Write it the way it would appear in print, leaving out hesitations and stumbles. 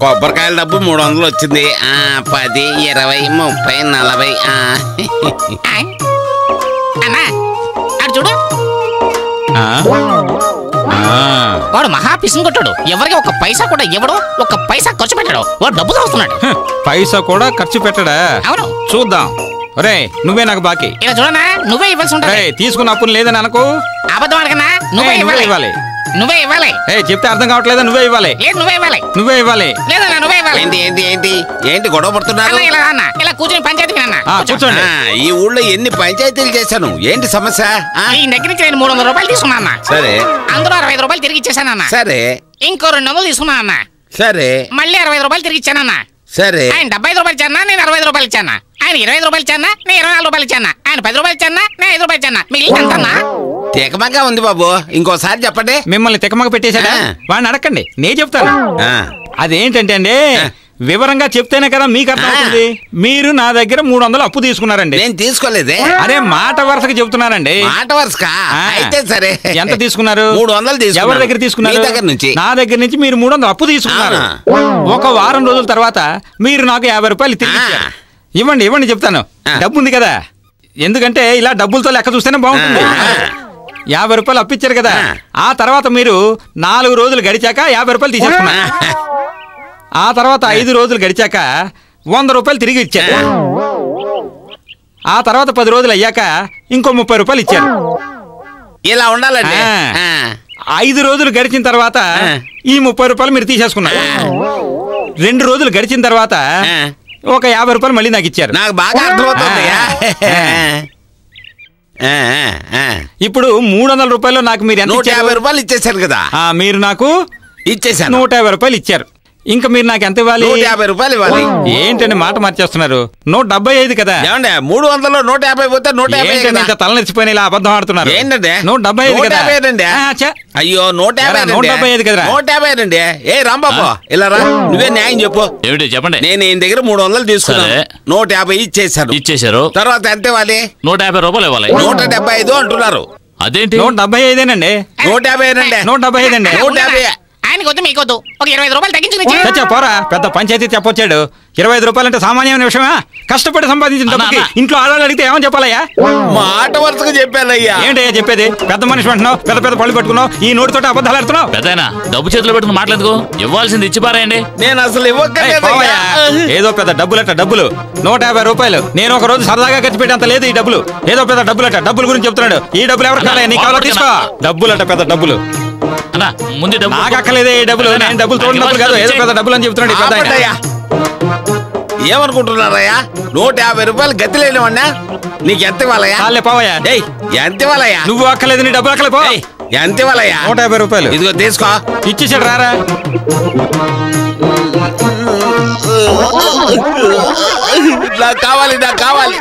కొబ్బరికాయల డబ్బు 300 వచ్చింది. 10, 20, 30, 40. అన్నా అటు చూడు, వాడు మహా పిసిని కొట్టాడు. ఎవరికి ఒక పైసా కూడా ఇవ్వడు, ఒక పైసా ఖర్చు పెట్టాడు. వాడు డబ్బు చదువుతున్నాడు. పైసా కూడా ఖర్చు పెట్టడా? అవును. చూద్దాం. ఒరే నువ్వే నాకు బాకీ. ఇలా చూడనా, నువ్వే ఇవ్వాల్సి ఉంటుంది. తీసుకున్న అప్పులు లేదని అనుకో. అబద్ధం అడగనా, నువ్వే ఇవ్వాలి. నువ్వే ఇవ్వాలి. చెప్తే అర్థం కావట్లేదా? నువ్వే ఇవ్వాలి. లేదు నువ్వే ఇవ్వాలి. నువ్వే ఇవ్వాలి. లేదన్నా నువ్వే ఇవ్వాలి. ఏంటి గొడవ పడుతున్నారు? ఇలా కూర్చొని పంచాయతీ కూర్చోండి. ఈ ఊళ్ళో ఎన్ని పంచాయతీలు చేశాను, ఏంటి సమస్య? ఈ దగ్గర నుంచి నేను 300 రూపాయలు తీసుకున్నా అన్న. సరే. అందులో 65 రూపాయలు తిరిగి ఇచ్చేసానన్న. సరే. ఇంకో 200 తీసుకున్నా అన్న. సరే. మళ్ళీ 65 రూపాయలు తిరిగి ఇచ్చానన్న. సరే. ఆయన 75 రూపాయలు ఇచ్చానా, నేను 65 రూపాయలు ఇచ్చానా. ఆయన 25 రూపాయలు ఇచ్చానా, నేను 24 రూపాయలు ఇచ్చానా. ఆయన 10 రూపాయలు ఇచ్చానా, నేను 5 రూపాయలు ఇచ్చానా. మిగిలిన ఎంతన్నా? తికమగా ఉంది బాబు, ఇంకోసారి చెప్పండి. మిమ్మల్ని తికమగ పెట్టేశాడా? వాడిని అడగండి, నేను చెప్తాను. అదేంటంటే అండి, వివరంగా చెప్తేనే కదా మీకు అర్థం అవుతుంది. మీరు నా దగ్గర 300 అప్పు తీసుకున్నారండి. నేను తీసుకోలేదే. అదే మాట వరుసకి చెప్తున్నానండి. మాట వరుసగా అయితే సరే. ఎంత తీసుకున్నారు? 300 తీసుకున్నారు. ఎవరి దగ్గర తీసుకున్నారు? దగ్గర నుంచి. నా దగ్గర నుంచి మీరు 300 అప్పు తీసుకున్నారు. ఒక వారం రోజుల తర్వాత మీరు నాకు 50 రూపాయలు తిరిగి ఇచ్చారు. ఇవ్వండి ఇవ్వండి చెప్తాను. డబ్బు ఉంది కదా, ఎందుకంటే ఇలా డబ్బులతో లెక్క చూస్తేనే బాగుంటుంది. 50 రూపాయలు అప్పిచ్చారు కదా, ఆ తర్వాత మీరు 4 రోజులు గడిచాక 50 రూపాయలు తీసేసుకున్నారు. ఆ తర్వాత 5 రోజులు గడిచాక 100 రూపాయలు తిరిగి ఇచ్చారు. ఆ తర్వాత 10 రోజులు అయ్యాక ఇంకో 30 రూపాయలు ఇచ్చారు. ఇలా ఉండాలండి. 5 రోజులు గడిచిన తర్వాత ఈ 30 రూపాయలు మీరు తీసేసుకున్నారు. 2 రోజులు గడిచిన తర్వాత ఒక 50 రూపాయలు మళ్ళీ నాకు ఇచ్చారు. నాకు బాగా అర్థమవుతుంది. ఇప్పుడు 300 రూపాయలు నాకు మీరు 150 రూపాయలు ఇచ్చేసారు కదా. మీరు నాకు ఇచ్చేసాను. 150 రూపాయలు ఇచ్చారు. ఇంకా మీరు నాకు ఎంత ఇవ్వాలి? 150 రూపాయలు ఇవ్వాలి. ఏంటండి మాట మార్చేస్తున్నారు? 175 కదా. 300లో 150 పోతే 150. తల నెచ్చిపోయిన ఇలా అబద్ధం ఆడుతున్నారు. ఏంటంటే 175 కదా. అయ్యో 155 కదా. 150 అండి. ఏ రాంబాబు ఇలా రా, నువ్వే న్యాయం చెప్పు. ఏమిటి చెప్పండి. నేను ఈయన దగ్గర 300 తీసుకున్నాను, 150 ఇచ్చేసారు. తర్వాత ఎంత ఇవ్వాలి? 150 రూపాయలు ఇవ్వాలి. 175 అంటున్నారు. అదేంటి? 175 150 150. ఆయనకి వద్దు, మీకు వద్దు. ఒక 25 రూపాయలు తగ్గించుకుని పోరా. పెద్ద పంచాయతీ చెప్పొచ్చాడు. 25 రూపాయలు అంటే సామాన్యమైన విషయమా? కష్టపడి సంపాదించిన డబ్బుకి ఇంట్లో ఆడవాళ్ళు అడిగితే ఏమని చెప్పాలయ్యా? మాట వరుసగా చెప్పానయ్యా. ఏంటయ్యా చెప్పేది? పెద్ద మనిషి అంటున్నావు, పెద్ద పెద్ద పళ్ళు పెట్టుకున్నావు, ఈ నోటితో అబద్ధాలు ఆడుతున్నావు. పెద్దయినా డబ్బు చేతిలో పెట్టుకుని మాట్లాడుకో. ఇవ్వాల్సింది ఇచ్చి పారాయండి. నేను అసలు ఏదో పెద్ద డబ్బులట డబ్బులు. 150 రూపాయలు నేను ఒక రోజు సరదాగా ఖర్చు పెట్టేంత లేదు ఈ డబ్బులు. ఏదో పెద్ద డబ్బులట డబ్బుల గురించి చెప్తున్నాడు. ఈ డబ్బులు ఎవరు కావాలి? నీకు ఎవరో తీసుకో. డబ్బులట పెద్ద డబ్బులు. ముందు నాకు అక్కర్లేదే ఈ డబ్బులు. నేను డబ్బులు తోడు డబ్బులు కాదు, ఏదో పెద్ద డబ్బులు అని చెప్తున్నాడు. ఏమనుకుంటున్నారయ్యా? 150 రూపాయలు గతి లేనివన్నా నీకు ఎంత ఇవ్వాలయ్యా? పోవయ్యా. ఎంత ఇవ్వాలయ్యా? నువ్వు అక్కర్లేదు, నీ డబ్బులు అక్కలే. పో. ఎంత ఇవ్వాలయ్యా? 150 రూపాయలు. ఇదిగో తీసుకో. ఇచ్చేసాడు రారా. నాకు కావాలి.